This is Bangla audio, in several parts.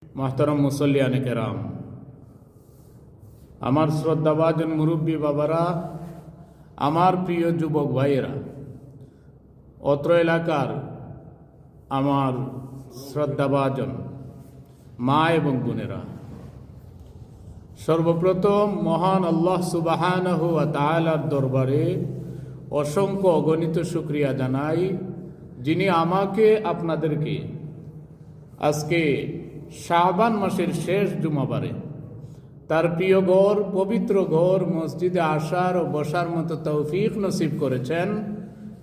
মোহতরম মুসল্লিয়ানে কেরাম, আমার শ্রদ্ধাভাজন মুরব্বী বাবারা, আমার প্রিয় যুবক ভাইয়েরা, অত্র এলাকার আমার শ্রদ্ধাভাজন মা এবং বোনেরা, সর্বপ্রথম মহান আল্লাহ সুবহানাহু ওয়া তাআলার দরবারে অসংখ্য অগণিত শুকরিয়া জানাই, যিনি আমাকে আপনাদেরকে আজকে শাবান মাসের শেষ জুমাবারে তার প্রিয় ঘর, পবিত্র ঘর মসজিদে আসার ও বসার মতো তৌফিক নসিব করেছেন।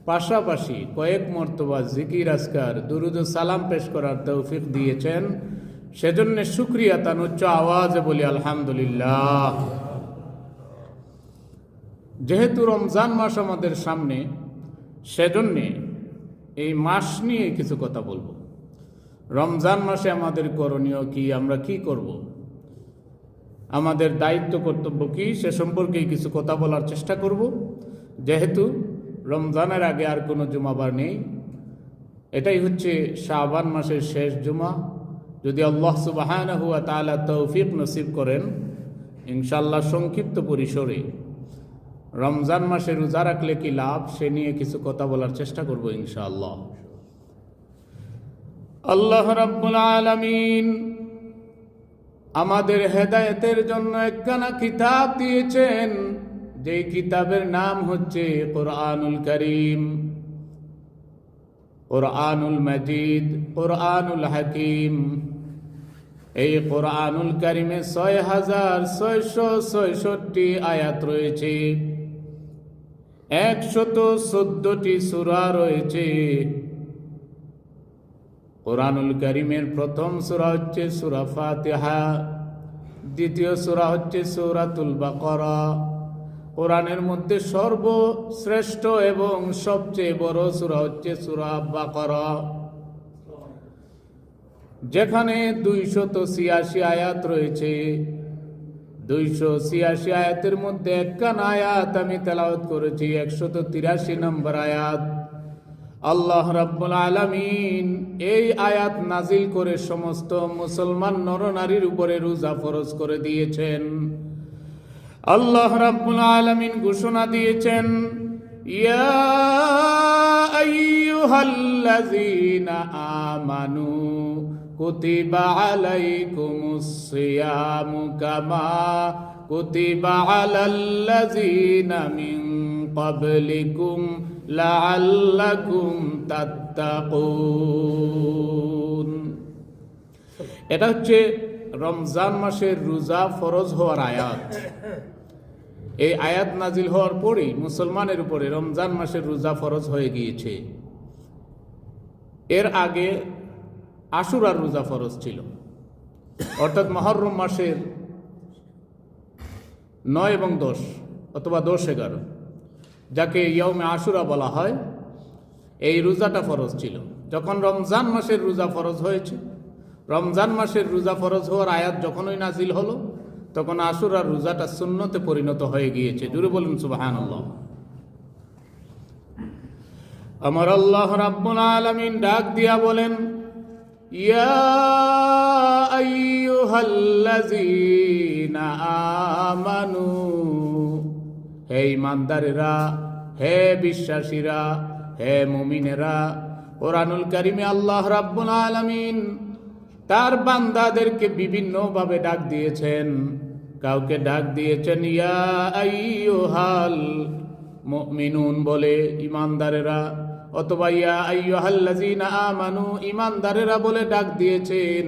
পাশাপাশি কয়েক মর্তবা জিকির, আজকার, দুরুদ ও সালাম পেশ করার তৌফিক দিয়েছেন। সেজন্য শুকরিয়া তার উচ্চ আওয়াজে বলি আলহামদুলিল্লাহ। যেহেতু রমজান মাস আমাদের সামনে, সেজন্যে এই মাস নিয়ে কিছু কথা বলবো। রমজান মাসে আমাদের করণীয় কি, আমরা কি করব, আমাদের দায়িত্ব কর্তব্য কি, সে সম্পর্কে কিছু কথা বলার চেষ্টা করব। যেহেতু রমজানের আগে আর কোনো জুমাবার নেই, এটাই হচ্ছে শাবান মাসের শেষ জুমা। যদি আল্লাহ সুবহানাহু ওয়া তাআলা তৌফিক নসিব করেন, ইনশাআল্লাহ সংক্ষিপ্ত পরিসরে রমজান মাসে রোজা রাখলে কি লাভ, সে নিয়ে কিছু কথা বলার চেষ্টা করব ইনশাআল্লাহ। আল্লাহ রাব্বুল আলামিন আমাদের হেদায়েতের জন্য একখানা কিতাব দিয়েছেন, যেই কিতাবের নাম হচ্ছে কোরআনুল কারীম, কোরআনুল মাজিদ, কোরআনুল হাকিম। এই কোরআনুল কারীমে ৬৬৬৬ আয়াত রয়েছে, ১১৪টি সূরা রয়েছে। কোরআনুল কারীমের প্রথম সূরা হচ্ছে সূরা ফাতিহা, দ্বিতীয় সূরা হচ্ছে সূরাতুল বাকারা। কোরআনের মধ্যে সর্বশ্রেষ্ঠ এবং সবচেয়ে বড় সূরা হচ্ছে সূরা বাকারা, যেখানে ২৮৬ আয়াত রয়েছে। ২৮৬ আয়াতের মধ্যে একখান আয়াত আমি তেলাওয়াত করেছি, ১৮৩ নম্বর আয়াত। আল্লাহ রাব্বুল আলামিন এই আয়াত নাজিল করে সমস্ত মুসলমান নরনারীর উপরে রোজা ফরজ করে দিয়েছেন। আল্লাহ রাব্বুল আলামিন ঘোষণা দিয়েছেন, ইয়া আইয়ুহাল্লাযীনা আমানু কুতিবা আলাইকুমুস সিয়ামু কামা কুতিবা আলাল্লাযীনা মিন ক্বাবলিকুম লাআল্লাকুম তাত্তাকুন। এটা হচ্ছে রমজান মাসের রোজা ফরজ হওয়ার আয়াত। এই আয়াত নাজিল হওয়ার পরেই মুসলমানের উপরে রমজান মাসের রোজা ফরজ হয়ে গিয়েছে। এর আগে আশুরার রোজা ফরজ ছিল, অর্থাৎ মুহররম মাসের ৯ এবং ১০ অথবা ১০-১১, যাকে ইয়ৌমে আশুরা বলা হয়, এই রোজাটা ফরজ ছিল। যখন রমজান মাসের রোজা ফরজ হয়েছে, রমজান মাসের রোজা ফরজ হওয়ার আয়াত যখনই নাজিল হলো, তখন আশুরার রোজাটা সুন্নতে পরিণত হয়ে গিয়েছে। জুড়ে বলুন সুবহানাল্লাহ। আমার আল্লাহ রাব্বুল আলামিন ডাক দিয়া বলেন, ইয়া আইয়ুহাল্লাযীনা আমানু, হে ঈমানদারেরা, হে বিশ্বাসীরা, হে মুমিনেরা। কোরআনুল কারীমে আল্লাহ রাব্বুল আলামিন তার বান্দাদেরকে বিভিন্নভাবে ডাক দিয়েছেন। কাউকে ডাক দিয়েছেন ইয়া আইয়ুহাল মুমিনুন বলে, ঈমানদারেরা, অথবা ইয়া আইয়ুহাল্লাযীনা আমানু, ঈমানদারেরা বলে ডাক দিয়েছেন।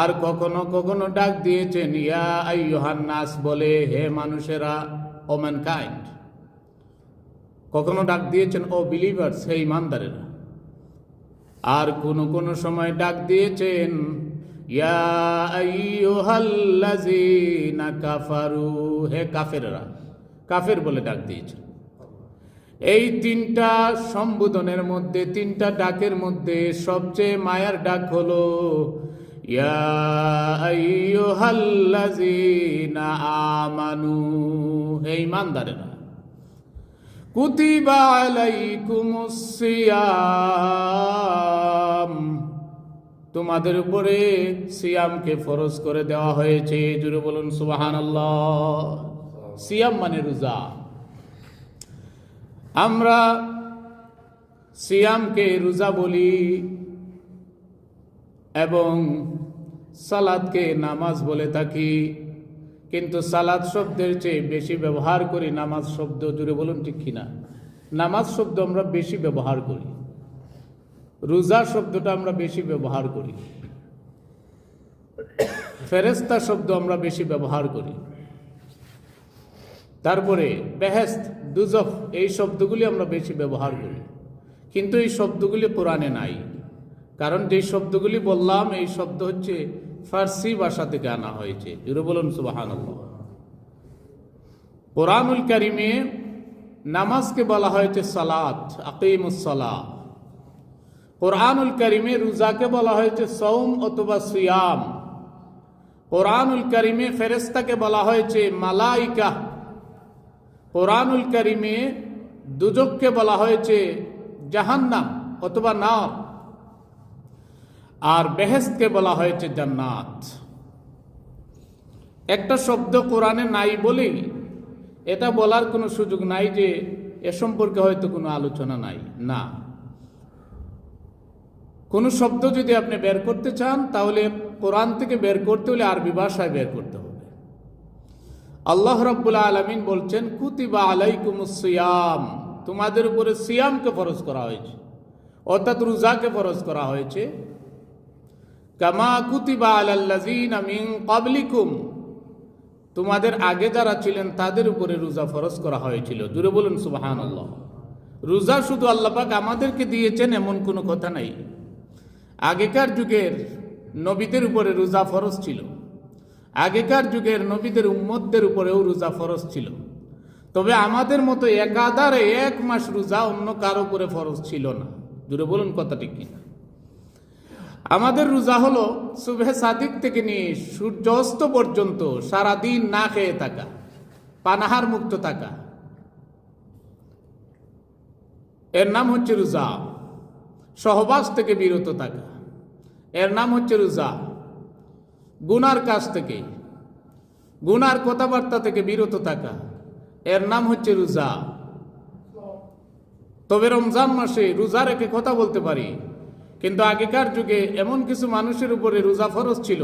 আর কখনো কখনো ডাক দিয়েছেন ইয়া আইয়ুহান নাস বলে, হে মানুষেরা, ও ম্যানকাইন্ড। কখনো ডাক দিয়েছেন ও বিলিভার্স, হে ঈমানদারেরা। আর কোন কোন সময় ডাক দিয়েছেন ইয়া আইয়ুহাল্লাযীনা কাফারু, হে কাফেররা, কাফের বলে ডাক দিয়েছেন। এই তিনটা সম্বোধনের মধ্যে, তিনটা ডাকের মধ্যে সবচেয়ে মায়ার ডাক হলো ইয়া আইয়ুহাল্লাযীনা আমানু, হে ঈমানদারেরা। কুতিবা আলাইকুমুস সিয়াম, তোমাদের উপরে সিয়ামকে ফরজ করে দেওয়া হয়েছে। জুড়ে বলুন সুবহানাল্লাহ। সিয়াম মানে রোজা। আমরা সিয়ামকে রোজা বলি এবং সালাদকে নামাজ বলে থাকি, কিন্তু সালাদ শব্দের চেয়ে বেশি ব্যবহার করি নামাজ শব্দ। জুড়ে বলুন ঠিক কিনা? নামাজ শব্দ আমরা বেশি ব্যবহার করি, রোজা শব্দটা আমরা বেশি ব্যবহার করি, ফেরেশতা শব্দ আমরা বেশি ব্যবহার করি, তারপরে বেহেশত, দুজখ, এই শব্দগুলি আমরা বেশি ব্যবহার করি, কিন্তু এই শব্দগুলি কোরআনে নাই। কারণ যে শব্দগুলি বললাম এই শব্দ হচ্ছে ফার্সি ভাষা থেকে আনা হয়েছে। জুড়ে বলুন সুবহানাল্লাহ। কোরআনুল কারিমে নামাজকে বলা হয়েছে সালাত, আকিমুস সালাহ। কোরআনুল কারিমে রোজাকে বলা হয়েছে সওম অথবা সিয়াম। কোরআনুল কারিমে ফেরেশতাকে বলা হয়েছে মালাইকা। কোরআনুল কারিমে দুজককে বলা হয়েছে জাহান্নাম অথবা নার, আর বেহেশতকে বলা হয়েছে জান্নাত। একটা শব্দ কোরআনে নাই বলেই এটা বলার কোনো সুযোগ নাই যে এ সম্পর্কে হয়তো কোনো আলোচনা নাই। না, কোনো শব্দ যদি আপনি বের করতে চান তাহলে কোরআন থেকে বের করতে হলে আরবি ভাষায় বের করতে হবে। আল্লাহ রাব্বুল আলামিন বলছেন কুতিবা আলাইকুমুস সিয়াম, তোমাদের উপরে সিয়ামকে ফরজ করা হয়েছে, অর্থাৎ রোজাকে ফরজ করা হয়েছে। কামা কুতিবা আলাল্লাযিনা মিন ক্বাবলিকুম, তোমাদের আগে যারা ছিলেন তাদের উপরে রোজা ফরজ করা হয়েছিল। জুড়ে বলুন সুবহানাল্লাহ। রোজা শুধু আল্লাহ পাক আমাদেরকে দিয়েছেন এমন কোনো কথা নাই। আগেকার যুগের নবীদের উপরে রোজা ফরজ ছিল, আগেকার যুগের নবীদের উম্মতদের উপরেও রোজা ফরজ ছিল। তবে আমাদের মতো একাধারে এক মাস রোজা অন্য কারো উপরে ফরজ ছিল না। জুড়ে বলুন কথা ঠিক কিনা? আমাদের রোজা হলো সুবহে সাদিক থেকে নিয়ে সূর্যাস্ত পর্যন্ত সারাদিন না খেয়ে থাকা, পানাহার মুক্ত থাকা, এর নাম হচ্ছে রোজা। সহবাস থেকে বিরত থাকা, এর নাম হচ্ছে রোজা। গুনার কাজ থেকে, গুনার কথাবার্তা থেকে বিরত থাকা, এর নাম হচ্ছে রোজা। তবে রমজান মাসে রোজা রেখে কথা বলতে পারি, কিন্তু আগেকার যুগে এমন কিছু মানুষের উপরে রোজা ফরজ ছিল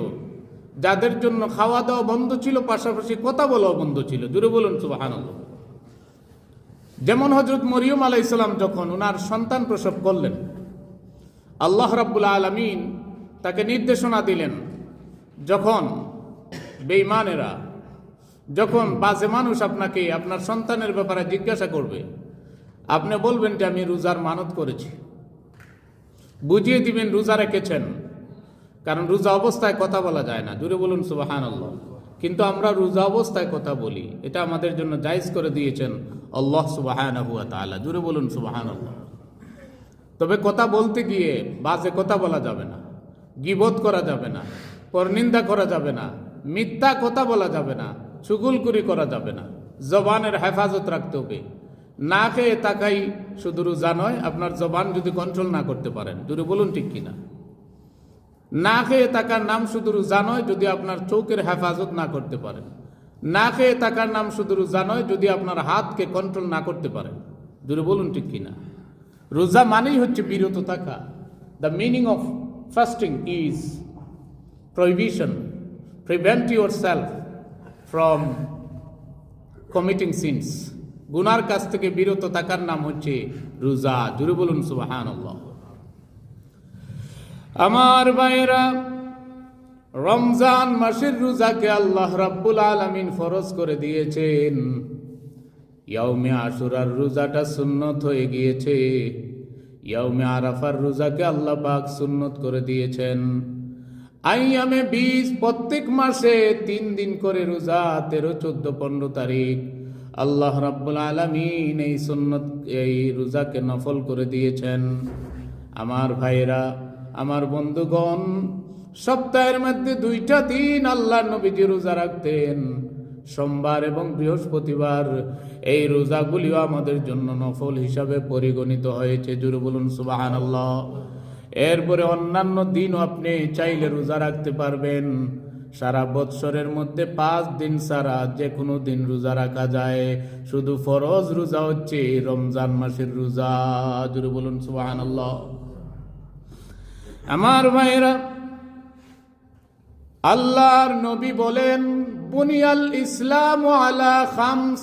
যাদের জন্য খাওয়া দাওয়া বন্ধ ছিল, পাশাপাশি কথা বলাও বন্ধ ছিল। জুড়ে বলুন সুবহানাল্লাহ। যেমন হযরত মরিয়ম আলাইহিস সালাম যখন ওনার সন্তান প্রসব করলেন, আল্লাহ রাব্বুল আলামিন তাকে নির্দেশনা দিলেন, যখন বেঈমানেরা, যখন বাজে মানুষ আপনাকে আপনার সন্তানের ব্যাপারে জিজ্ঞাসা করবে, আপনি বলবেন যে আমি রোজার মানত করেছি। বুঝিয়ে দিবেন রোজা রেখেছেন, কারণ রোজা অবস্থায় কথা বলা যায় না। জুড়ে বলুন সুবহানাল্লাহ। কিন্তু আমরা রোজা অবস্থায় কথা বলি, এটা আমাদের জন্য জায়েজ করে দিয়েছেন আল্লাহ সুবহানাহু ওয়া তাআলা। জুড়ে বলুন সুবহানাল্লাহ। তবে কথা বলতে গিয়ে বাজে কথা বলা যাবে না, গীবত করা যাবে না, পরনিন্দা করা যাবে না, মিথ্যা কথা বলা যাবে না, চুগলখুরি করা যাবে না। জবানের হেফাজত রাখতে হবে। না খেয়ে তাকাই শুধু রোজা নয়, আপনার জবান যদি কন্ট্রোল না করতে পারেন। জুড়ে বলুন ঠিক কিনা? না খেয়ে থাকার নাম শুধু রোজা নয় যদি আপনার চোখের হেফাজত না করতে পারেন। না খেয়ে থাকার নাম শুধু রোজা নয় যদি আপনার হাতকে কন্ট্রোল না করতে পারেন। জুড়ে বলুন ঠিক কিনা? রোজা মানেই হচ্ছে বিরত থাকা। The meaning of fasting is prohibition, prevent yourself from committing sins. গুনার কাছ থেকে বিরত থাকার নাম হচ্ছে রোজা। জুড়ে বলুন সুবহানাল্লাহ। আমার ভাইরা, রমজান মাসের রোজাকে আল্লাহ রাব্বুল আলামিন ফরজ করে দিয়েছেন। ইয়াউমে আশুরার রোজাটা সুন্নত হয়ে গিয়েছে, ইয়াউমে আরাফার রোজাকে আল্লাহ পাক সুন্নত করে দিয়েছেন। আইয়ামে 20 প্রত্যেক মাসে 3 দিন করে রোজা, 13, 14, 15 তারিখ আল্লাহ রাব্বুল আলামিন এই সুন্নত, এই রোজাকে নফল করে দিয়েছেন। আমার ভাইরা, আমার বন্ধুগণ, সপ্তাহের মধ্যে 2টা দিন আল্লাহ নবীজি রোজা রাখতেন, সোমবার এবং বৃহস্পতিবার। এই রোজাগুলিও আমাদের জন্য নফল হিসাবে পরিগণিত হয়েছে। জুড়ে বলুন সুবহানাল্লাহ। এরপরে অন্যান্য দিনও আপনি চাইলে রোজা রাখতে পারবেন। সারা বৎসরের মধ্যে 5 দিন ছাড়া যে কোনো দিন রোজা রাখা যায়। শুধু ফরজ রোজা হচ্ছে রমজান মাসের রোজা। জোরে বলুন সুবহানাল্লাহ। আমার ভাইরা, আল্লাহর নবী বলেন, বুনিয়াল ইসলামু আলা খামস,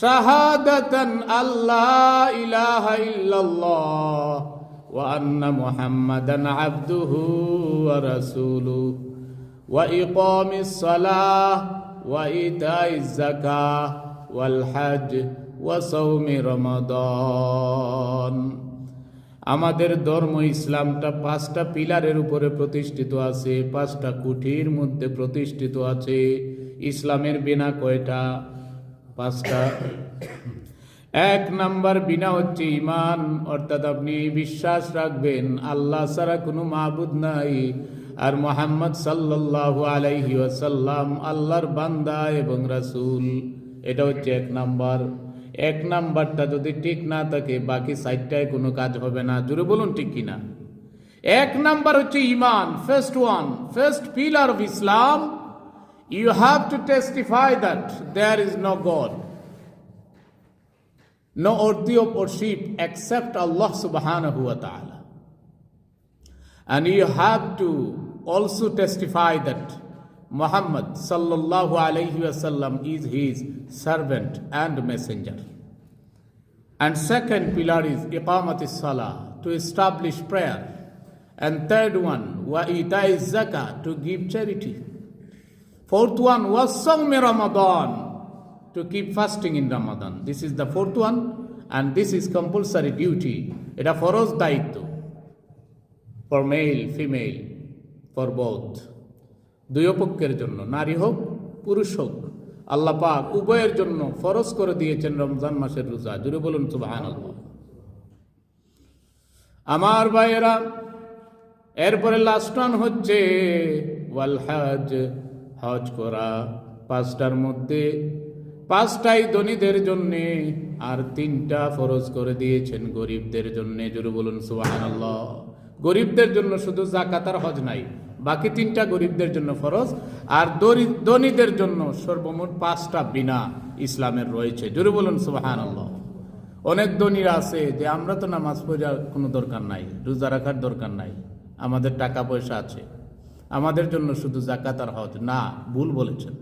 শাহাদাতান আল্লাহ ইলাহা ইল্লাল্লাহ ওয়া আন্না মুহাম্মাদান আবদুহু ওয়া রাসূলুহু ওয়া ইকামিস সালাহ ওয়া ইতাইজ যাকাহ ওয়াল হজ ওয়া সাওমি রমাদান। আমাদের ধর্ম ইসলামটা 5টা পিলারের উপরে প্রতিষ্ঠিত আছে, 5টা খুঁটির মধ্যে প্রতিষ্ঠিত আছে। ইসলামের বিনা কয়টা? 5টা। 1 নাম্বার বিনা হচ্ছে ঈমান, অর্থাৎ আপনি বিশ্বাস রাখবেন আল্লাহ ছাড়া কোনো মাবুদ নাই, আর মুহাম্মদ সাল্লাল্লাহু আলাইহি ওয়াসাল্লাম আল্লাহর বান্দা এবং রাসূল। এটা হচ্ছে 1 নাম্বার। 1 নাম্বারটা যদি ঠিক না থাকে বাকি 4টায় কোনো কাজ হবে না। জোরে বলুন ঠিক কিনা? 1 নাম্বার হচ্ছে ঈমান, first pillar of Islam. You have to testify that there is no God, no worthy of worship except Allah subhanahu wa ta'ala. And you have to also testify that Muhammad sallallahu alayhi wasallam is his servant and messenger. And second pillar is iqamatis salah, to establish prayer. And third one, wa itaiz zakah, to give charity. Fourth one was sawmi Ramadan, to keep fasting in Ramadan. This is the fourth one, and this is compulsory duty. Eta foroz daitto for male, female, for both. দুই পক্ষের জন্য, নারী হোক পুরুষ হোক, আল্লাহ পাক উভয়ের জন্য ফরজ করে দিয়েছেন রমজান মাসের রোজা। জুড়ে বলুন সুবহানাল্লাহ। আমার ভাইয়েরা, এরপরে লাস্ট ওয়ান হচ্ছে ওয়াল হজ, হজ করা। 5টার মধ্যে 5টাই ধনীদের জন্য, আর 3টা ফরজ করে দিয়েছেন গরিবদের জন্য। জুড়ে বলুন সুবহানাল্লাহ। গরিবদের জন্য শুধু যাকাত আর হজ নাই, বাকি 3টা গরিবদের জন্য ফরজ, আর ধনীদের জন্য সর্বমোট 5টা বিনা ইসলামের রয়েছে। জোরে বলুন সুবহানাল্লাহ। অনেক ধনীরা আছে যে আমরা তো নামাজ পড়ার কোনো দরকার নাই, রোজা রাখার দরকার নাই, আমাদের টাকা পয়সা আছে, আমাদের জন্য শুধু যাকাত আর হজ। না, ভুল বলেছেন।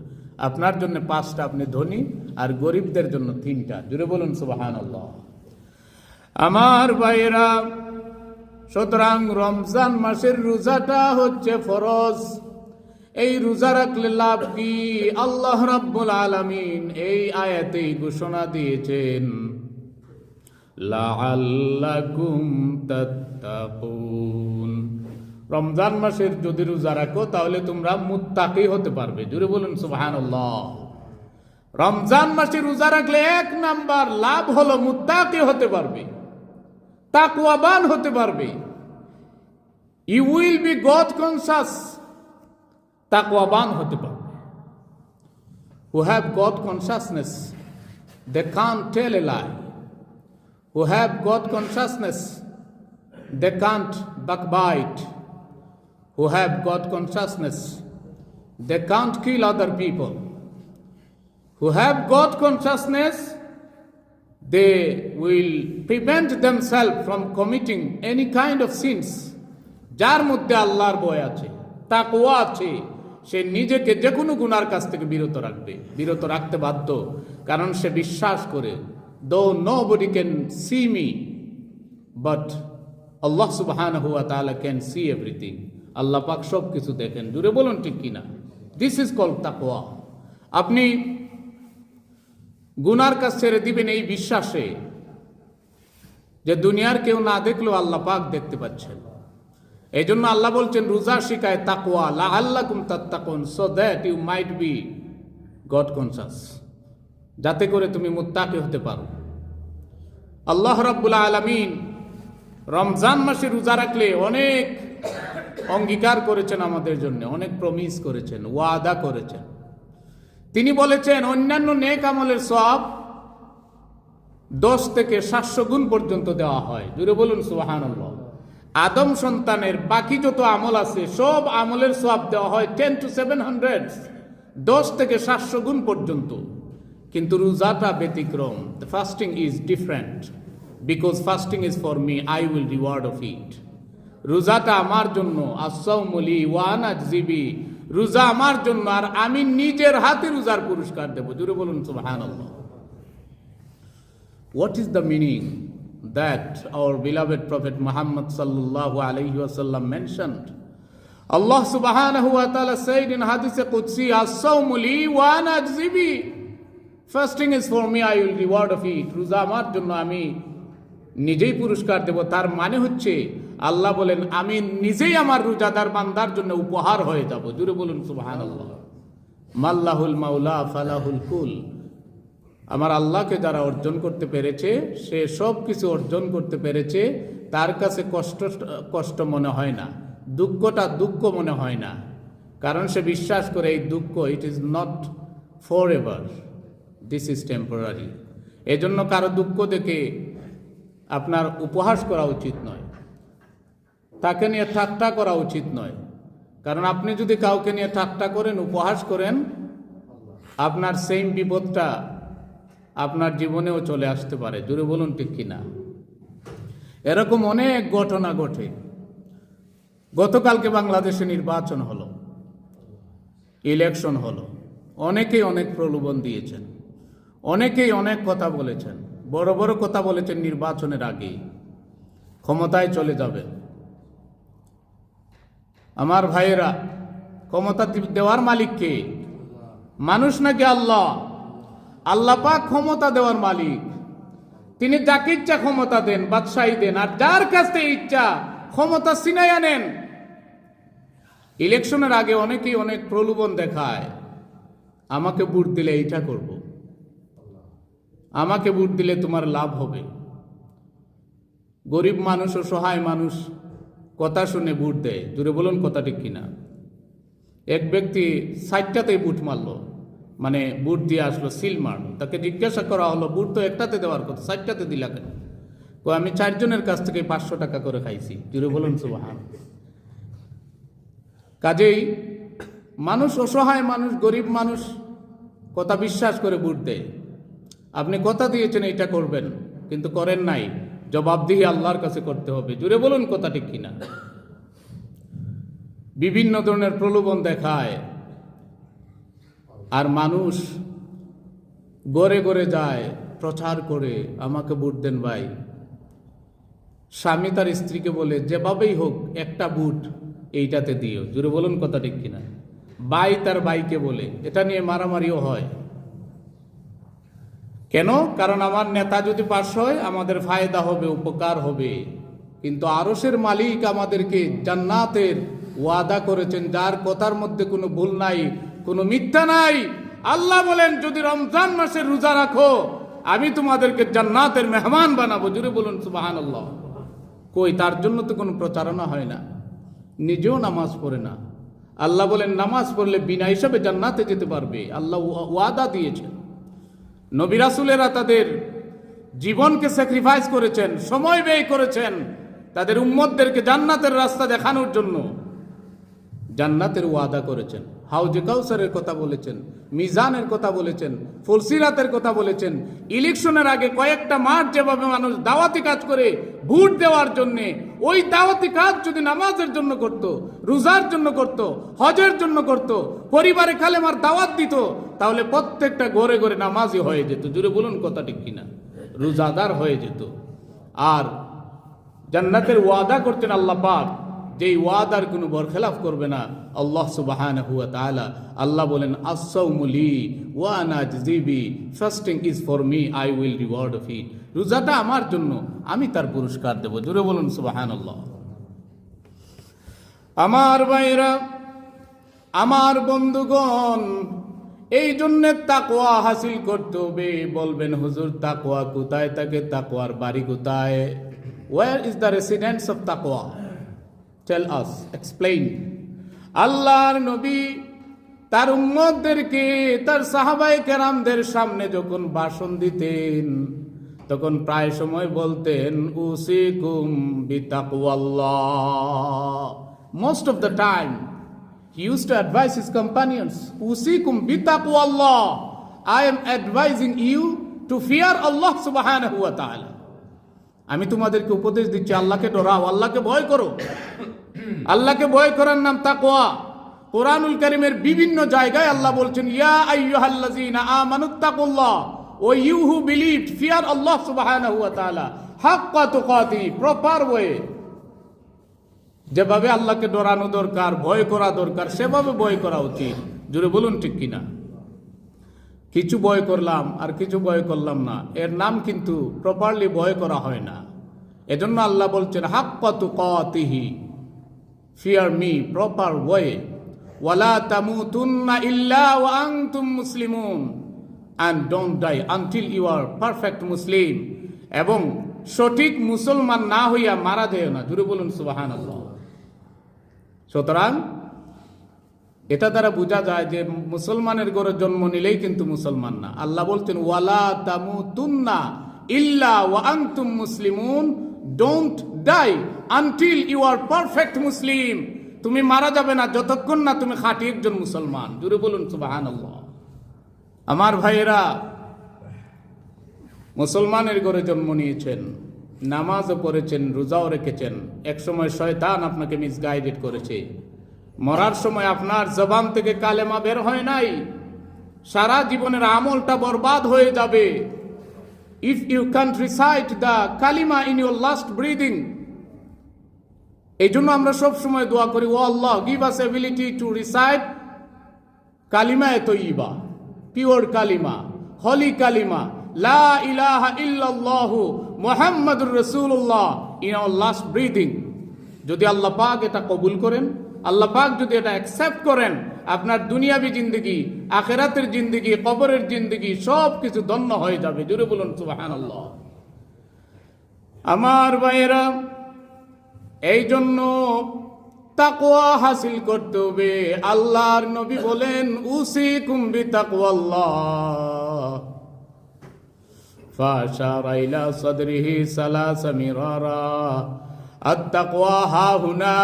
আপনার জন্য 5টা, আপনি ধনী, আর গরিবদের জন্য 3টা। জোরে বলুন সুবহানাল্লাহ। আমার ভাইয়েরা, সুতরাং রমজান মাসের রোজাটা হচ্ছে ফরজ। এই রোজা রাখলে লাভ কি? আল্লাহ রাব্বুল আলামিন এই আয়াতেই ঘোষণা দিয়েছেন, লাআল্লাকুম তাত্তাকুন। রমজান মাসের যদি রোজা রাখো তাহলে তোমরা মুত্তাকি হতে পারবে। জোরে বলুন সুবহানাল্লাহ। রমজান মাসে রোজা রাখলে 1 নাম্বার লাভ হলো মুত্তাকি হতে পারবে, তাকওয়াবান হতে পারবে। You will be God conscious, তাকওয়াবান হতে পারবে। Who have God consciousness, they can't tell a lie. Who have God consciousness, they can't backbite. Who have God consciousness, they can't kill other people. Who have God consciousness, they will prevent themselves from committing any kind of sins. যার মধ্যে আল্লাহর ভয় আছে, তাকওয়া আছে, সে নিজেকে যে কোনো গুনার কাছ থেকে বিরত রাখতে বাধ্য। কারণ সে বিশ্বাস করে, though nobody can see me, but Allah subhanahu wa ta'ala can see everything. আল্লাহ পাক সব কিছু দেখেন। জুড়ে বলুন ঠিক কিনা? This is called তাকওয়া। আপনি গুনার কাজ ছেড়ে দিবেন এই বিশ্বাসে যে দুনিয়ার কেউ না দেখলেও আল্লাহ পাক দেখতে পাচ্ছেন। এই জন্য আল্লাহ বলছেন রোজা শিখায় তাকওয়া, লাআল্লাকুম তাত্তাকুন, so that you might be God conscious, যাতে করে তুমি মুত্তাকি হতে পারো। আল্লাহ রাব্বুল আলামিন রমজান মাসে রোজা রাখলে অনেক অঙ্গীকার করেছেন আমাদের জন্য, অনেক প্রমিস করেছেন, ওয়াদা করেছেন। তিনি বলেছেন অন্যান্য নেক আমলের সওয়াব 10 থেকে 700 গুণ পর্যন্ত দেওয়া হয়। জুড়ে বলুন সুবহানাল্লাহ। আদম সন্তানের বাকি যত আমল আছে সব আমলের সওয়াব দেওয়া হয় 10 to 700, 10 থেকে 700 গুণ পর্যন্ত। কিন্তু রোজাটা ব্যতিক্রম। The fasting is different because fasting is for me, I will reward of it. রোজাটা আমার জন্য, আস-সাওমু লি ওয়া আনা আজজি বিহি, রোজা আমার জন্য আর আমি নিজের হাতে রোজার পুরস্কার দেব। জোরে বলুন সুবহানাল্লাহ। What is the meaning that our beloved Prophet Muhammad sallallahu alayhi wasallam mentioned? Allah subhanahu wa ta'ala said in Hadith Qudsi, as-sawmu li wa ana ajzi bihi. Fasting is for me, I will reward of it. রোজা আমার জন্য, আমি নিজেই পুরস্কার দেব। তার মানে হচ্ছে আল্লাহ বলেন আমি নিজেই আমার রোজাদার বান্দার জন্য উপহার হয়ে যাব। জোরে বলুন সুবহানাল্লাহ। মাল্লাহুল মাওলা ফালাহুল কুল। আমার আল্লাহকে যারা অর্জন করতে পেরেছে সে সব কিছু অর্জন করতে পেরেছে, তার কাছে কষ্ট মনে হয় না, দুঃখটা দুঃখ মনে হয় না, কারণ সে বিশ্বাস করে এই দুঃখ it is not for ever, this is temporary. এজন্য কারো দুঃখ দেখে আপনার উপহাস করা উচিত নয়, তাকে নিয়ে ঠাট্টা করা উচিত নয়, কারণ আপনি যদি কাউকে নিয়ে ঠাট্টা করেন, উপহাস করেন, আপনার সেম বিপদটা আপনার জীবনেও চলে আসতে পারে। জোরে বলুন ঠিক কিনা? এরকম অনেক ঘটনা ঘটে। গতকালকে বাংলাদেশে নির্বাচন হলো, ইলেকশন হলো, অনেকেই অনেক প্রলোভন দিয়েছেন, অনেকেই অনেক কথা বলেছেন, বড় বড় কথা বলেছেন নির্বাচনের আগে ক্ষমতায় চলে যাবেন। আমার ভাইয়েরা, ক্ষমতা দেওয়ার মালিক কে? মানুষ নাকি আল্লাহ? আল্লাহ পাক ক্ষমতা দেওয়ার মালিক। তিনি যাকে ইচ্ছা ক্ষমতা দেন, বাদশাহী দেন, আর যার কাছ থেকে ইচ্ছা ক্ষমতা ছিনাইয়া নেন। ইলেকশনের আগে অনেকেই অনেক প্রলোভন দেখায়, আমাকে ভোট দিলে এইটা করব, আমাকে ভোট দিলে তোমার লাভ হবে। গরিব মানুষ ও সহায় মানুষ কথা শুনে ভোট দেয়। জোরে বলুন কথা ঠিক কিনা? এক ব্যক্তি 60টাতেই ভোট মারলো, মানে ভোট দিয়ে আসলো, সিল মারলো। তাকে জিজ্ঞাসা করা হলো ভোট তো একটাতে দেওয়ার কথা, 60টাতে দিলা কেন? আমি 4 জনের কাছ থেকে 500 টাকা করে খাইছি। জোরে বলুন সুবহান। কাজেই মানুষ, অসহায় মানুষ, গরিব মানুষ কথা বিশ্বাস করে ভোট দেয়। আপনি কথা দিয়েছেন এটা করবেন, কিন্তু করেন নাই, জবাবদিহি আল্লাহর কাছে করতে হবে। জোরে বলুন কথা ঠিক কিনা? বিভিন্ন ধরনের প্রলোভন দেখায়, আর মানুষ গড়ে গড়ে যায়, প্রচার করে আমাকে ভোট দেন ভাই। স্বামী তার স্ত্রীকে বলে যেভাবেই হোক একটা ভোট এইটাতে দিও। জোরে বলুন কথা ঠিক কিনা? ভাই তার ভাইকে বলে, এটা নিয়ে মারামারিও হয়। কেন? কারণ আমার নেতা যদি পাশ হয় আমাদের ফায়দা হবে, উপকার হবে। কিন্তু আরশের মালিক আমাদেরকে জান্নাতের ওয়াদা করেছেন, যার কথার মধ্যে কোনো ভুল নাই, কোনো মিথ্যা নাই। আল্লাহ বলেন যদি রমজান মাসের রোজা রাখো আমি তোমাদেরকে জান্নাতের মেহমান বানাবো। জোরে বলুন সুবহানাল্লাহ। কই, তার জন্য তো কোনো প্রচারণা হয় না, নিজেও নামাজ পড়ে না। আল্লাহ বলেন নামাজ পড়লে বিনা হিসাবে জান্নাতে যেতে পারবে। আল্লাহ ওয়াদা দিয়েছেন। নবী রাসূলেরা তাদের জীবনকে স্যাক্রিফাইস করেছেন, সময় ব্যয় করেছেন তাদের উম্মতদেরকে জান্নাতের রাস্তা দেখানোর জন্য। জান্নাতের ওয়াদা করেছেন, হাউজে কাউসারের কথা বলেছেন, মিজানের কথা বলেছেন, ফুলসিরাতের কথা বলেছেন। ইলেকশনের আগে কয়েকটা মাস যেভাবে মানুষ দাওয়াতি কাজ করে ভোট দেওয়ার জন্যে, ওই দাওয়াতি কাজ যদি নামাজের জন্য করত, রোজার জন্য করত, হজের জন্য করত, পরিবারে কালেমার দাওয়াত দিত, তাহলে প্রত্যেকটা ঘরে ঘরে নামাজি হয়ে যেত। জুড়ে বলুন কথা ঠিক কিনা? রোজাদার হয়ে যেত। আর জান্নাতের ওয়াদা করতেন আল্লাহ পাক, যেই ওয়াদার কোনো বরখেলাফ করবে না আল্লাহ সুবহানাহু ওয়া তাআলা। আল্লাহ বলেন আস-সাওমু লি ওয়া আনা আজজি বিহি, fasting is for me, I will reward of it. রোজাটা আমার জন্য, আমি তার পুরস্কার দেব। জোরে বলুন সুবহানাল্লাহ। আমার ভাইরা, আমার বন্ধুগণ, এই জন্য তাকওয়া হাসিল করতে হবে। বলবেন হুজুর তাকওয়া কোথায় থাকে? তাকওয়ার বাড়ি কোথায়? Where is the residence of taqwa? Tell us, explain. আল্লাহর নবী তার উম্মতদেরকে, তার সাহাবায়ে কেরামদের সামনে যখন ভাষণ দিতেন, তখন প্রায় সময় বলতেন উসিকুম বিতাকওয়াল্লাহ। Most of the time he used to advise his companions, usikum bitaqwallah, I am advising you to fear Allah subhanahu wa ta'ala. আমি তোমাদেরকে উপদেশ দিচ্ছি, আল্লাহকে ডরাও, আল্লাহকে ভয় করো। আল্লাহকে ভয় করার নাম তাকওয়া। কোরআনুল কারীমের বিভিন্ন জায়গায় আল্লাহ বলছেন, ইয়া আইয়ুহাল্লাযীনা আমানুত্তাকুল্লাহ, ও ইউ হু বিলিভড, ফিয়ার আল্লাহ সুবহানাহু ওয়া তাআলা হাক্কা তুকাতি, প্রপার ওয়ে। যেভাবে আল্লাহকে ডরানো দরকার, ভয় করা দরকার, সেভাবে ভয় করা উচিত। জোরে বলুন ঠিক কিনা? কিছু ভয় করলাম আর কিছু ভয় করলাম না, এর নাম কিন্তু প্রপারলি ভয় করা হয় না। এজন্য আল্লাহ বলছেন হাক্কা তুকাতিহি, ফিয়ার মি, প্রপার ওয়ে। ওয়ালা তামুতুন্না ইল্লা ওয়া আনতুম মুসলিমুন, and don't die until you are perfect Muslim, এবং সঠিক মুসলমান না হইয়া মারা যায় না। জোরে বলুন সুবহানাল্লাহ। সুতরাং এটা দ্বারা বোঝা যায় যে মুসলমানের ঘরে জন্ম নিলেই কিন্তু মুসলমান না। আল্লাহ বলছেন ওয়ালা তামুতুন্না ইল্লা ওয়া আনতুম মুসলিমুন, don't die until you are perfect Muslim. তুমি মারা যাবে না যতক্ষণ না তুমি খাঁটি একজন মুসলমান। জোরে বলুন সুবহানাল্লাহ। আমার ভাইয়েরা, মুসলমানের ঘরে জন্ম নিয়েছেন, নামাজও পড়েছেন, রোজাও রেখেছেন। একসময় শয়তান আপনাকে মিসগাইডেড করেছে। মরার সময় আপনার জবান থেকে কালেমা বের হয় নাই, সারা জীবনের আমলটা বরবাদ হয়ে যাবে। If you can't recite the কালিমা ইন ইউর লাস্ট ব্রিদিং। এই জন্য আমরা সব সময় দোয়া করি, ও আল্লাহ, give us ability to recite কালিমা তৈয়্যিবা, পিওর কালিমা, হলি কালিমা, লা ইলাহা ইল্লাল্লাহু মুহাম্মাদুর রাসূলুল্লাহ ইন আওয়ার লাস্ট ব্রিদিং। যদি আল্লাহ পাক এটা কবুল করেন, আল্লাহ পাক যদি এটা অ্যাকসেপ্ট করেন, আপনার দুনিয়াবি জিন্দেগি, আখিরাতের জিন্দেগি, কবরের জিন্দেগি সব কিছু ধন্য হয়ে যাবে। জোরে বলুন সুবহানাল্লাহ। আমার ভাইয়েরা, এই জন্য তাকওয়া হাসিল করতে হবে। আল্লাহর নবী বলেন উসিকুম বিতাকওয়াল্লাহ, ফাশারা ইলা সাদরিহি সালাসা মিরারা, আত-তাকওয়া হাহুনা,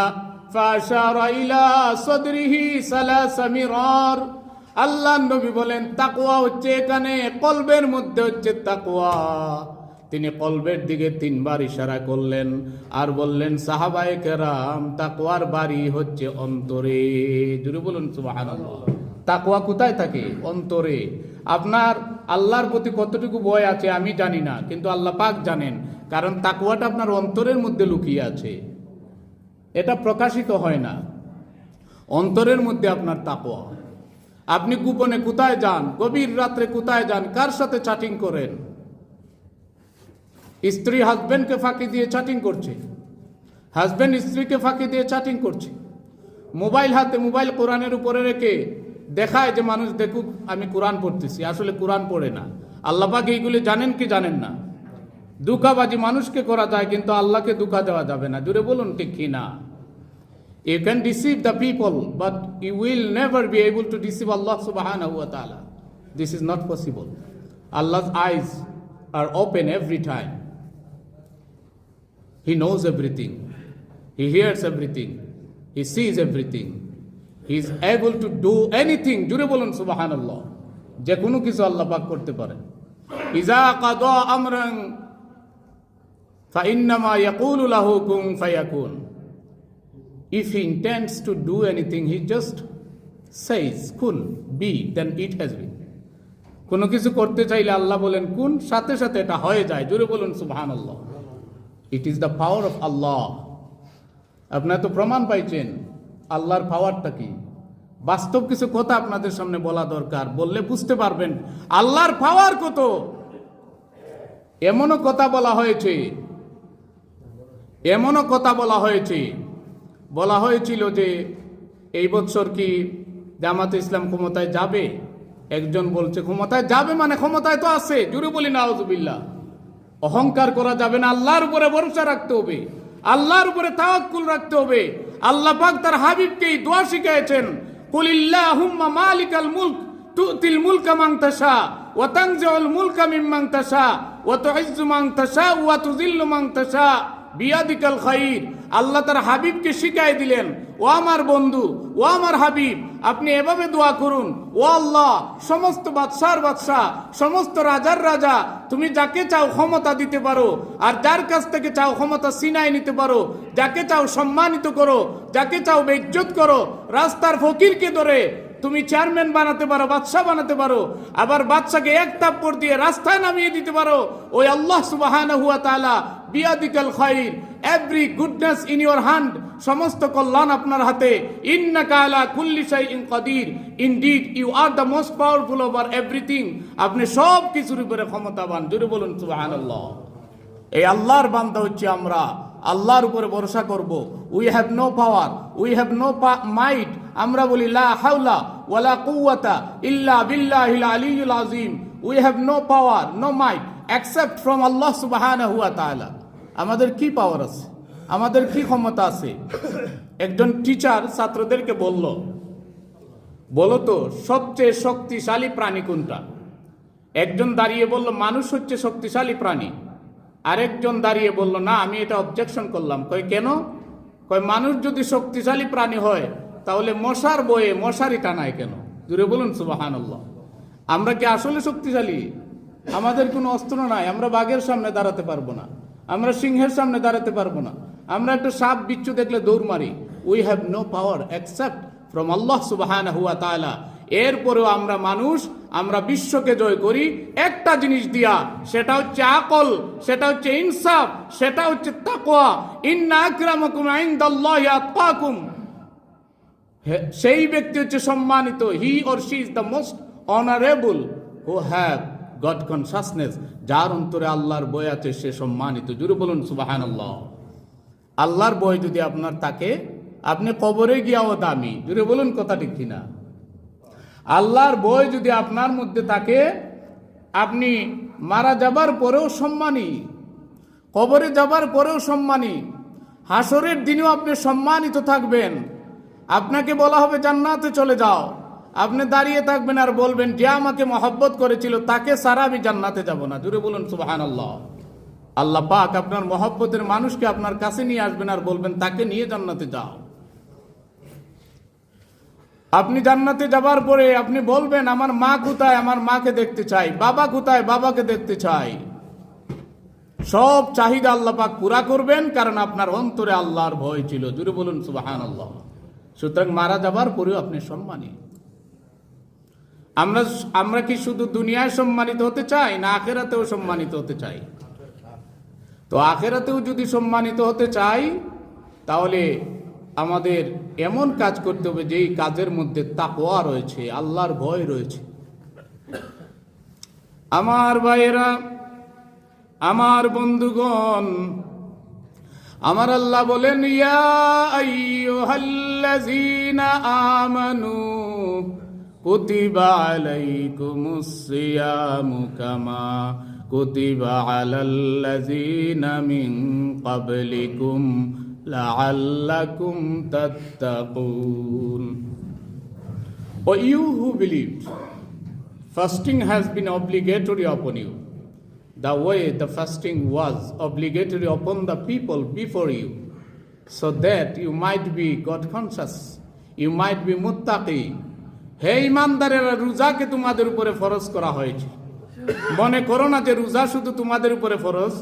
ফাশারা ইলা সাদরিহি সালাসা মিরার। আল্লাহর নবী বলেন তাকওয়া হচ্ছে এখানে, কলবের মধ্যে হচ্ছে তাকওয়া। তিনি কলবের দিকে 3 বার ইশারা করলেন আর বললেন, সাহাবায়ে কেরাম, তাকওয়ার বাড়ি হচ্ছে অন্তরে। জোরে বলুন সুবহানাল্লাহ। তাকওয়া কোথায় থাকে? অন্তরে। আপনার আল্লাহর প্রতি কতটুকু ভয় আছে আমি জানি না, কিন্তু আল্লাহ পাক জানেন। কারণ তাকওয়াটা আপনার অন্তরের মধ্যে লুকিয়ে আছে, এটা প্রকাশিত হয় না। অন্তরের মধ্যে আপনার তাকওয়া। আপনি গোপনে কোথায় যান, গভীর রাত্রে কোথায় যান, কার সাথে চ্যাটিং করেন? স্ত্রী হাজবেন্ডকে ফাঁকি দিয়ে চ্যাটিং করছে, হাজবেন্ড স্ত্রীকে ফাঁকি দিয়ে চ্যাটিং করছে। মোবাইল হাতে, মোবাইল কোরআনের উপরে রেখে দেখায় যে মানুষ দেখুক আমি কোরআন পড়তেছি, আসলে কোরআন পড়ে না। আল্লাহ পাক এইগুলি জানেন কি জানেন না? দুঃখাবাজি মানুষকে করা যায়, কিন্তু আল্লাহকে দুঃখা দেওয়া যাবে না। জুড়ে বলুন ঠিক কি না? You can deceive the people, but you will never be able to deceive Allah subhanahu wa ta'ala. This is not possible. Allah's eyes are open every time. He knows everything. He hears everything. He sees everything. He is able to do anything. জুড়ে বলুন সুবহানাল্লাহ। যে কোনো কিছু আল্লাহ পাক করতে পারেন। ইজা কাদা আমরান ফাইন্নামা ইয়াকুলু লাহু কুন ফায়াকুন। If he intends to do anything, he just says kun be, then it has been. কোনো কিছু করতে চাইলে আল্লাহ বলেন কুন, সাথে সাথে এটা হয়ে যায়। জুড়ে বলুন সুবহানাল্লাহ। It is the power of Allah. আপনারা তো প্রমাণ পাইছেন আল্লাহর পাওয়ারটা কি। বাস্তব কিছু কথা আপনাদের সামনে বলা দরকার, বললে বুঝতে পারবেন আল্লাহর পাওয়ার কত। এমনও কথা বলা হয়েছে, এমনও কথা বলা হয়েছে, বলা হয়েছিল যে এই বছর কি জামাতে ইসলাম ক্ষমতায় যাবে। একজন বলছে ক্ষমতায় যাবে মানে ক্ষমতায় তো আছে। জুড়ে বলি নাউজুবিল্লাহ। অহংকার করা যাবে না, আল্লাহর উপরে ভরসা রাখতে হবে, আল্লাহর উপরে তাওয়াক্কুল রাখতে হবে। আল্লাহ পাক তার হাবিবকে এই দোয়া শিখিয়েছেন, কুলিল্লাহুম্মা মালিকাল মুলক তুতিল মুলকা মান তাশা ওয়া তানজিউল মুলকা মিম্মান তাশা ওয়া তুইজ্জু মান তাশা ওয়া তুযিল্লু মান তাশা বিয়াদিকাল খাইর। আল্লাহ তার হাবিবকে শিখাই দিলেন, ও আমার বন্ধু, ও আমার হাবিব, আপনি এভাবে দোয়া করুন, ও আল্লাহ, সমস্ত বাদশার বাদশাহ, সমস্ত রাজার রাজা, তুমি যাকে চাও ক্ষমতা দিতে পারো, আর যার কাছ থেকে চাও ক্ষমতা ছিনাই নিতে পারো, যাকে চাও সম্মানিত করো, যাকে চাও বেইজ্জত করো। রাস্তার ফকিরকে ধরে তুমি চেয়ারম্যান বানাতে পারো, বাদশাহ বানাতে পারো, আবার বাদশাকে এক থাপ্পড় দিয়ে রাস্তায় নামিয়ে দিতে পারো। ওই আল্লাহ সুবহানাহু ওয়া তাআলা বিয়াদিকাল খাইর, every goodness in your hand, সমস্ত কল্যাণ আপনার হাতে। ইন্নাকা আলা কুল্লি শাইইন কাদির, indeed you are the most powerful over everything, আপনি সব কিছুর উপরে ক্ষমতাবান। জোরে বলুন সুবহানাল্লাহ। এই আল্লাহর বান্দা হচ্ছে আমরা, আল্লাহর উপরে ভরসা করব। We have no power, we have no might, আমরা বলি লা হাওলা ওয়ালা কুওয়াতা ইল্লা বিল্লাহিল আলিয়্যিল আযীম। We have no power, no might except from Allah সুবহানাহু ওয়া তাআলা। আমাদের কি পাওয়ার আছে, আমাদের কি ক্ষমতা আছে? একজন টিচার ছাত্রদেরকে বলো তো সবচেয়ে শক্তিশালী প্রাণী কোনটা? একজন দাঁড়িয়ে বলল মানুষ হচ্ছে শক্তিশালী প্রাণী। আরেকজন দাঁড়িয়ে বলল না, আমি এটা অবজেকশন করলাম। কয় কেন? কয় মানুষ যদি শক্তিশালী প্রাণী হয় তাহলে মশার বয়ে মশারি টানায় কেন? জুড়ে বলুন সুবহানাল্লাহ। আমরা কি আসলে শক্তিশালী? আমাদের কোনো অস্ত্র নাই, আমরা বাঘের সামনে দাঁড়াতে পারবো না, আমরা সিংহের সামনে দাঁড়াতে পারবো না, আমরা একটা সাপ বিচ্ছু দেখলে দৌড় মারি। We have no power except from Allah সুবহানাহু ওয়া তাআলা। এরপরেও আমরা মানুষ, আমরা বিশ্বকে জয় করি একটা জিনিস দিয়া, সেটা হচ্ছে আকল, সেটা হচ্ছে ইনসাফ, সেটা হচ্ছে তাকওয়া। ইন্না আকরামাকুম ইনদাল্লাহি আতকাকুম, সেই ব্যক্তি হচ্ছে সম্মানিত। He or she is the most honourable who have god consciousness, যার অন্তরে আল্লাহর ভয় আছে সে সম্মানিত। জুড়ে বলুন সুবহানাল্লাহ। আল্লাহর ভয় যদি আপনার থাকে, আপনি কবরে গিয়াও দামি। জুড়ে বলুন কথা ঠিক কিনা? আল্লাহর ভয় যদি আপনার মধ্যে থাকে, আপনি মারা যাবার পরেও সম্মানী, কবরে যাবার পরেও সম্মানী, হাসরের দিনেও আপনি সম্মানিত থাকবেন। আপনাকে বলা হবে জান্নাতে চলে যাও, আপনি দাঁড়িয়ে থাকবেন আর বলবেন যে আমাকে মহব্বত করেছিল তাকে ছাড়া আমি জান্নাতে যাব না। জুড়ে বলুন সুবহানাল্লাহ। আল্লাহ পাক আপনার মহব্বতের মানুষকে আপনার কাছে নিয়ে আসবেন আর বলবেন তাকে নিয়ে জান্নাতে যাও। আপনি জান্নাতে যাবার পরে আপনি বলবেন আমার মা কোথায়, আমার মাকে দেখতে চাই, বাবা কোথায়, বাবাকে দেখতে চাই। সব চাহিদা আল্লাহ পাক পুরা করবেন, কারণ আপনার অন্তরে আল্লাহর ভয় ছিল। জুড়ে বলুন সুবহানাল্লাহ। সুতরাং মারা যাবার পরেও আপনি সম্মানী। আমরা কি শুধু দুনিয়ায় সম্মানিত হতে চাই, না আখিরাতেও সম্মানিত হতে চাই? তো আখিরাতেও যদি সম্মানিত হতে চাই, তাহলে আমাদের এমন কাজ করতে হবে যেই কাজের মধ্যে তাকওয়া রয়েছে, আল্লাহর ভয় রয়েছে। আমার ভাইয়েরা, আমার বন্ধুগণ, আমার আল্লাহ বলেন ইয়া আইয়ুহাল্লাযীনা আমানু কুতিবা আলাইকুমুস সিয়ামু কামা কুতিবা আলাল্লাযীনা মিন ক্বাবলিকুম লাআল্লাকুম তাত্তাকুন। O you who believed, fasting has been obligatory upon you, the way the fasting was obligatory upon the people before you, so that you might be God conscious, you might be muttaqi. হে ইমানদারেরা, রোজাকে তোমাদের উপরে ফরজ করা হয়েছে। মনে করো না যে রোজা শুধু তোমাদের উপরে ফরজ,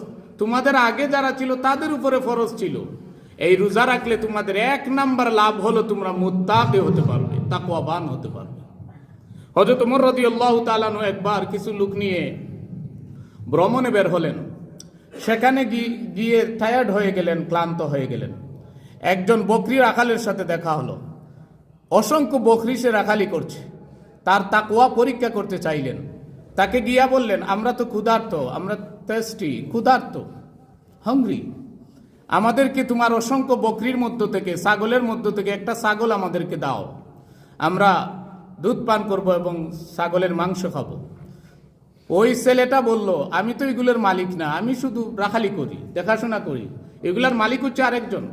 তোমাদের আগে যারা ছিল তাদের উপরে ফরজ ছিল। এই রোজা রাখলে তোমাদের এক নাম্বার লাভ হলো তোমরা মুত্তাকি হতে পারবে, তাকওয়াবান হতে পারবে। হযরত ওমর রাদিয়াল্লাহু তাআলা আনহু একবার কিছু লোক নিয়ে ভ্রমণে বের হলেন। সেখানে গিয়ে টায়ার্ড হয়ে গেলেন, ক্লান্ত হয়ে গেলেন। একজন বকরি রাখালের সাথে দেখা হলো। অসংখ্য বকরি সে রাখালি করছে, তার তাকওয়া পরীক্ষা করতে চাইলেন। তাকে গিয়া বললেন আমরা তো ক্ষুধার্ত, আমরা তেষ্টি, ক্ষুধার্ত, হাংরি, আমাদেরকে তোমার অসংখ্য বকরির মধ্য থেকে, ছাগলের মধ্য থেকে একটা ছাগল আমাদেরকে দাও, আমরা দুধ পান করব এবং ছাগলের মাংস খাবো। ওই ছেলেটা বলল আমি তো এগুলোর মালিক না, আমি শুধু রাখালি করি, দেখাশোনা করি, এগুলার মালিক হচ্ছে আরেকজন।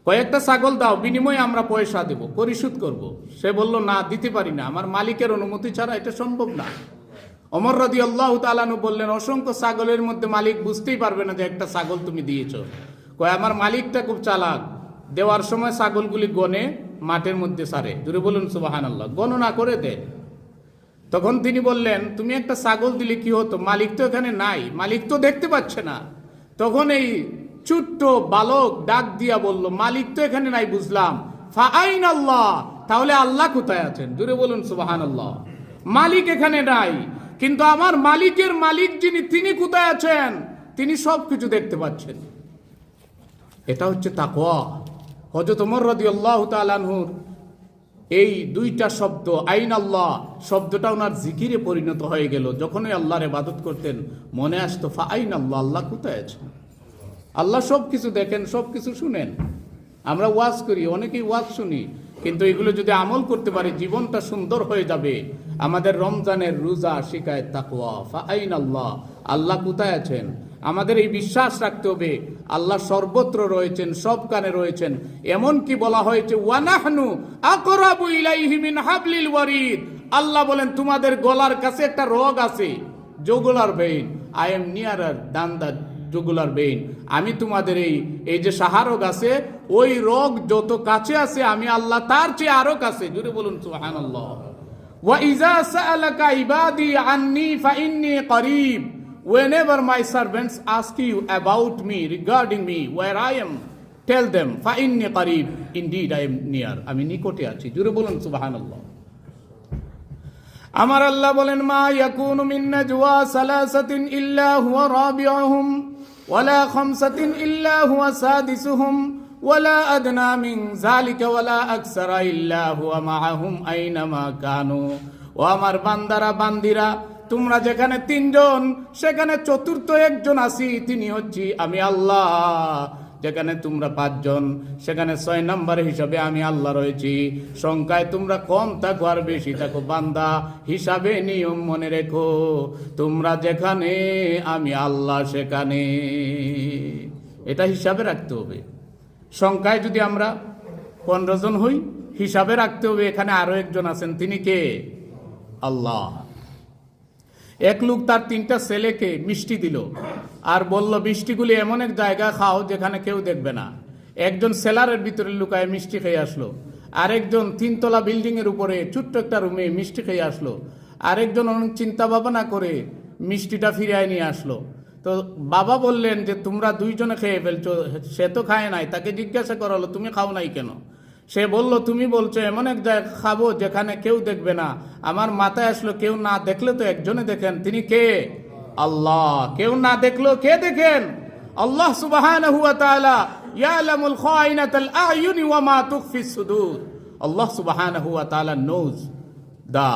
কয়েকটা ছাগল দাও, বিনিময়ে আমরা পয়সা দেব, পরিশোধ করব। সে বলল না, দিতে পারি না, আমার মালিকের অনুমতি ছাড়া এটা সম্ভব না। ওমর রাদিয়াল্লাহু তাআলা আনহু বললেন, অসংখ্য ছাগলের মধ্যে মালিক বুঝতেই পারবে না যে একটা ছাগল তুমি দিয়েছো। কয় আমার মালিকটা খুব চালাক, দেওয়ার সময় ছাগলগুলি গনে মাঠের মধ্যে সারে। জুড়ে বলুন সুবহানাল্লাহ, গণনা করে দেয়। তখন তিনি বললেন, তুমি একটা ছাগল দিলে কি হতো, মালিক তো এখানে নাই, মালিক তো দেখতে পাচ্ছে না। তখন এই ছোট্ট বালক ডাক দিয়া বলল, মালিক তো এখানে নাই বুঝলাম, ফাআইন আল্লাহ, তাহলে আল্লাহ কোথায় আছেন? জুড়ে বলুন সুবহানাল্লাহ। মালিক এখানে নাই, কিন্তু আমার মালিকের মালিক যিনি, তিনি কোথায় আছেন? তিনি সবকিছু দেখতে পাচ্ছেন। এটা হচ্ছে তাকওয়া। হযরত ওমর রাদিয়াল্লাহু তাআলা আনহুর এই দুইটা শব্দ, আইন আল্লাহ শব্দটা ওনার জিকিরে পরিণত হয়ে গেল। যখনই আল্লাহর ইবাদত করতেন মনে আসতো ফাআইন আল্লাহ, আল্লাহ কোথায় আছেন? আল্লাহ সব কিছু দেখেন, সব কিছু শুনেন। আমরা ওয়াজ করি, অনেকেই ওয়াজ শুনি, কিন্তু এগুলো যদি আমল করতে পারি জীবনটা সুন্দর হয়ে যাবে। আমাদের রমজানের রোজা শিখায় তাকওয়া, ফাআইন আল্লাহ, আল্লাহ কোথায় আছেন? আমাদের এই বিশ্বাস রাখতে হবে আল্লাহ সর্বত্র রয়েছেন, সব কানে রয়েছেন। এমন কি বলা হয়েছে, ওয়ানাহনু আকরাবু ইলাইহি মিন হাবলিল ওয়ারিদ, আল্লাহ বলেন তোমাদের গলার কাছে একটা রগ আছে, jugular vein, I am নিয়ারার than the jugular vein, আমি তোমাদের এই যে সাহারগ আছে, ওই রগ যত কাছে আছে আমি আল্লাহ তার চেয়ে আরো কাছে। জুড়ে বলুন সুবহানাল্লাহ। ওয়া ইযা সাআলাকা ইবাদি আন্নী ফাইন্নী করিব, whenever my servants ask you about me, regarding me, where I am, tell them ফাইন্নী করিব, indeed I am near, আমি নিকটে আছি। জুড়ে বলুন সুবহানাল্লাহ। আমার আল্লাহ বলেন, মা ইয়াকুনু মিন নাজওয়া সালাসাতিন ইল্লা হুয়া রাবিউহুম ওয়ালা খামসাতিন ইল্লা হুয়া সাদিসুহুম ওয়ালা আদনা মিন যালিকা ওয়ালা আকসারা ইল্লা হুয়া মাআহুম আইনামা কানু। ও আমার বান্দারা বান্দিরা, তোমরা যেখানে তিনজন সেখানে চতুর্থ একজন আছি, তিনি হচ্ছি আমি আল্লাহ। যেখানে তোমরা পাঁচজন সেখানে 6 নম্বর হিসাবে আমি আল্লাহ রয়েছি। সংখ্যায় তোমরা কম থাকো আর বেশি থাকো, বান্দা হিসাবে নিয়ম মনে রেখো, তোমরা যেখানে আমি আল্লাহ সেখানে। এটা হিসাবে রাখতে হবে। সংখ্যায় যদি আমরা 15 জন হই, হিসাবে রাখতে হবে এখানে আরো একজন আছেন, তিনি কে? আল্লাহ। এক লোক তার 3টা ছেলেকে মিষ্টি দিল আর বলল, মিষ্টিগুলি এমন এক জায়গা খাও যেখানে কেউ দেখবে না। একজন সেলারের ভিতরে লুকায় মিষ্টি খেয়ে আসলো, আরেকজন 3 তলা বিল্ডিং এর উপরে ছোট্ট একটা রুমে মিষ্টি খেয়ে আসলো, আরেকজন অনেক চিন্তা ভাবনা করে মিষ্টিটা ফিরিয়ে নিয়ে আসলো। তো বাবা বললেন যে তোমরা 2 জনে খেয়ে ফেলছো, সে তো খায় নাই। তাকে জিজ্ঞাসা করা হলো, তুমি খাও নাই কেন? সে বলল, তুমি বলছো এমন এক জায়গা খাবো যেখানে কেউ দেখবে না। আমার মাথায় আসলো কেউ না দেখলে তো একজনে দেখেন, তিনি কে? আল্লাহ। কেউ না দেখলো কে দেখেন? আল্লাহ সুবহানাহু ওয়া তাআলা। ইয়ালামুল খায়িনাতাল আ'য়ুনি ওয়া মা তুখফিস সুদূর। আল্লাহ সুবহানাহু ওয়া তাআলা knows the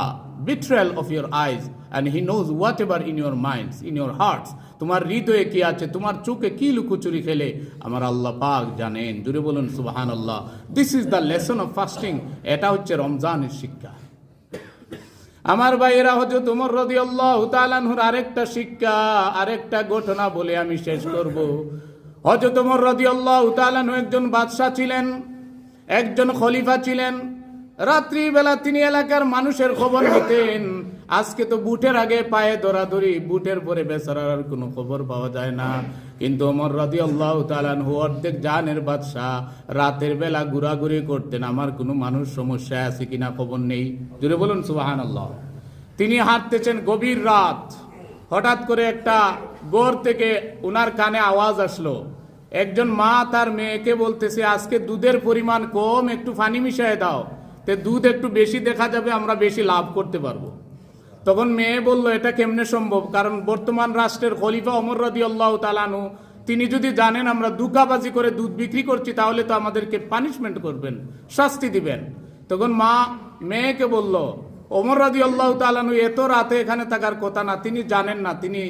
betrayal of your eyes and he knows whatever in your minds, in your hearts. তোমার হৃদয়ে কি আছে, তোমার চোখে কি লুকোচুরি খেলে, আমার আল্লাহ পাক জানেন। জুড়ে বলুন সুবহানাল্লাহ। This is the lesson of fasting. এটা হচ্ছে রমজানের শিক্ষা। আমার ভাইয়েরা, হযরত ওমর রাদিয়াল্লাহু তাআলা আনহুর আরেকটা শিক্ষা, আরেকটা ঘটনা বলে আমি শেষ করব। হযরত ওমর রাদিয়াল্লাহু তাআলা আনহু একজন বাদশা ছিলেন, একজন খলিফা ছিলেন। রাত্রিবেলা তিনি এলাকার মানুষের খবর নিতেন। আজকে তো বুটের আগে পায়ে দৌড়াদৌড়ি, বুটের পরে বেচারার কোনো খবর পাওয়া যায় না। কিন্তু ওমর রাদিয়াল্লাহু তাআলা আনহু অর্ধেক জাহানের বাদশা, রাতের বেলা ঘোরাঘুরি করতেন, আমার কোনো মানুষ সমস্যা আছে কিনা খবর নেই। জুড়ে বলুন সুবহানাল্লাহ। তিনি হাঁটতেছেন গভীর রাত, হঠাৎ করে একটা গোর থেকে উনার কানে আওয়াজ আসলো। একজন মা তার মেয়েকে বলতেছে, আজকে দুধের পরিমাণ কম, একটু পানি মিশিয়ে দাও, তে দুধ একটু বেশি দেখা যাবে, আমরা বেশি লাভ করতে পারবো। তখন মেয়ে বলল, এটা কেমনে সম্ভব? কারণ বর্তমান রাষ্ট্রের খলিফা ওমর রাদিয়াল্লাহু তাআলা আনহু, তিনি যদি জানেন আমরা দুকাবাজি করে দুধ বিক্রি করছি, তাহলে তো আমাদেরকে পানিশমেন্ট করবেন, শাস্তি দিবেন। তখন মা মেয়েকে বলল, ওমর রাদিয়াল্লাহু তাআলা আনহু এত রাতে এখানে থাকার কথা না, তিনি জানেন না, তিনি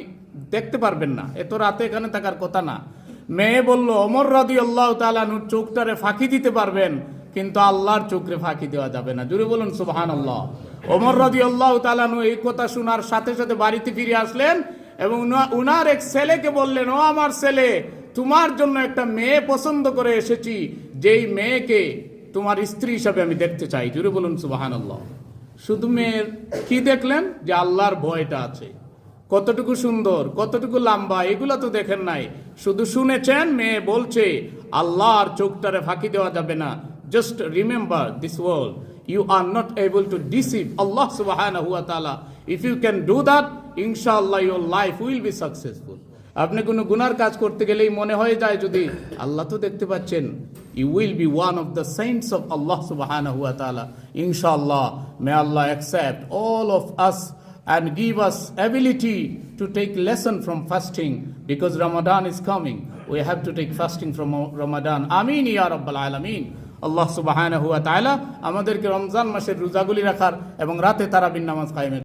দেখতে পারবেন না, এত রাতে এখানে থাকার কথা না। মেয়ে বলল, ওমর রাদিয়াল্লাহু তাআলা আনহু চোখটারে ফাঁকি দিতে পারবেন, কিন্তু আল্লাহর চোখে ফাঁকি দেওয়া যাবে না। জুড়ে বলুন সুবহানাল্লাহ। ওমর রাদিয়াল্লাহু তাআলা আনহু এই কথা শোনার সাথে সাথে বাড়িতে ফিরে আসলেন এবং উনার এক ছেলেকে বললেন, ও আমার ছেলে, তোমার জন্য একটা মেয়ে পছন্দ করে এসেছি, যেই মেয়েকে তোমার স্ত্রী হিসাবে আমি দেখতে চাই। জুড়ে বলুন সুবহানাল্লাহ। শুধু মেয়ের কি দেখলেন? যে আল্লাহর ভয়টা আছে, কতটুকু সুন্দর, কতটুকু লম্বা, এগুলো তো দেখেন নাই। শুধু শুনেছেন মেয়ে বলছে আল্লাহর চোখটারে ফাঁকি দেওয়া যাবে না। Just remember this world, you are not able to deceive Allah সুবহানাহু ওয়া তাআলা। If you can do that, ইনশাআল্লাহ your life will be successful. আপনি কোনো গুনার কাজ করতে গেলেই মনে হয়ে যায় যদি আল্লাহ তো দেখতে পাচ্ছেন, you will be one of the saints of Allah subhanahu wa ta'ala. Inshallah, may Allah accept all of us and give us ability to take lesson from fasting, because Ramadan is coming. We have to take fasting from Ramadan. Ameen ya Rabbal Alameen. Allah subhanahu wa ta'ala আমাদেরকে রমজান মাসের রোজাগুলি রাখার এবং রাতে তারাবির নামাজ কায়েমের